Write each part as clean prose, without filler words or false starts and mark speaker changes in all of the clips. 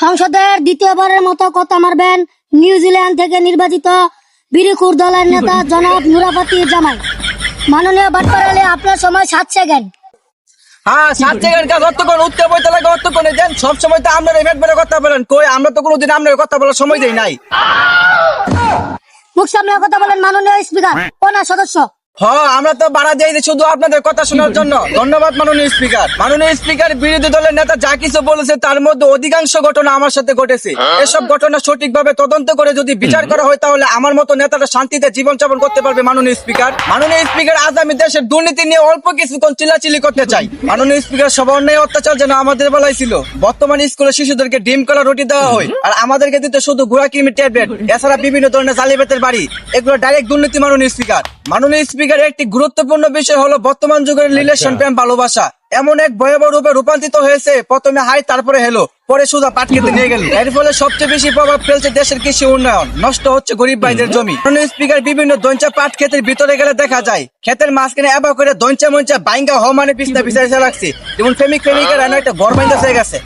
Speaker 1: সংসদের দ্বিতীয়বারের মতো কথা মারবেন নিউজিল্যান্ড থেকে নির্বাচিত বিরিকুর দলের নেতা জনাব নুরাফাতি জামাই। মাননীয় বাটপাড়ালে আপনার সময় 7 সেকেন্ড।
Speaker 2: হ্যাঁ 7 সেকেন্ড কাজ অতক্ষণ উত্তর বইতে লাগে অতক্ষণে দেন। সব সময় তো আপনার ইভেন্ট বেড়ে কথা বলেন, কই আমরা তো কোনোদিন আপনার কথা বলার সময় দেই নাই।
Speaker 1: মুখ সামনে কথা বলেন মাননীয় স্পিকার ও না সদস্য।
Speaker 2: হ্যাঁ আমরা তো বাড়া দিয়েছি শুধু আপনাদের কথা শোনার জন্য। ধন্যবাদ মাননীয় স্পিকার। মাননীয় স্পিকার, বিরোধী দলের নেতা যা কিছু বলেছে তার মধ্যে অধিকাংশ ঘটনা আমার সাথে ঘটেছে। এসব ঘটনা সঠিকভাবে তদন্ত করে যদি বিচার করা হয় তাহলে আমার মতো নেতারা শান্তিতে জীবনযাপন করতে পারবে। মাননীয় স্পিকার, আজ আমি দেশের দুর্নীতি নিয়ে অল্প কিছুক্ষণ চিল্লাচিল্লি করতে চাই। মাননীয় স্পিকার, সব অন্যায় অত্যাচার যেন আমাদের বেলায় ছিল। বর্তমানে স্কুলে শিশুদেরকে ডিম কলা রুটি দেওয়া হয় আর আমাদেরকে দিতে শুধু গুড়া কিমি ট্যাবলেট, এছাড়া বিভিন্ন ধরনের জালিয়াতের বাড়ি, এগুলো ডাইরেক্ট দুর্নীতি। মাননীয় স্পিকার, একটি গুরুত্বপূর্ণ বিষয় হলো বর্তমান যুগের রিলেশন, প্রেম, ভালোবাসা এমন এক ভয়াবহ রূপে রূপান্তরিত হয়েছে। প্রথমে হাই, তারপরে হেলো, পরে সুদা পাট খেতে নিয়ে গেল। এর ফলে সবচেয়ে বেশি প্রভাব ফেলছে দেশের কৃষি উন্নয়ন, নষ্ট হচ্ছে গরিব ভাইদের জমি। মাননীয় স্পিকার, বিভিন্ন দঞ্চা পাট ক্ষেতের ভিতরে গেলে দেখা যায় ক্ষেতের মাঝখানে এবার করে দঞ্চা মঞ্চা বাইঙ্গা মানে পিস্তা পিছাইছে রাখছে, যেমন প্রেমিকের একটা ঘর বাইন্দা হয়ে গেছে।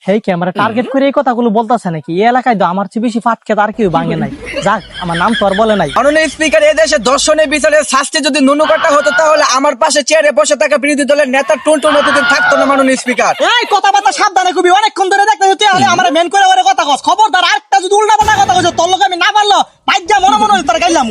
Speaker 3: হেই ক্যামেরা টার্গেট করে এই কথাগুলো বলতেছে নাকি? এই এলাকায় তো আমার চেয়ে বেশি ফাটকে আর কেউ ভাঙে নাই। যাক, আমার নাম তো আর বলে নাই।
Speaker 2: মাননীয় স্পিকার, এদেশে ধর্ষণের বিচারের শাস্তি যদি ন্যূনকাটা হতো তাহলে আমার পাশে চেয়ারে বসে থাকা বিরোধী দলের নেতা টুনটুন এতদিন থাকতো না। মাননীয় স্পিকার,
Speaker 3: এই কথাবার্তা সাবধানে কবি, অনেকক্ষণ ধরে দেখতে হচ্ছে আমার মেন করে কথা কস। খবরদার আরেকটা যদি উল্টা পাল্টা কথা কইছো তোর লোক আমি না পারলো বাইজা মনে মনে তার গাইলাম।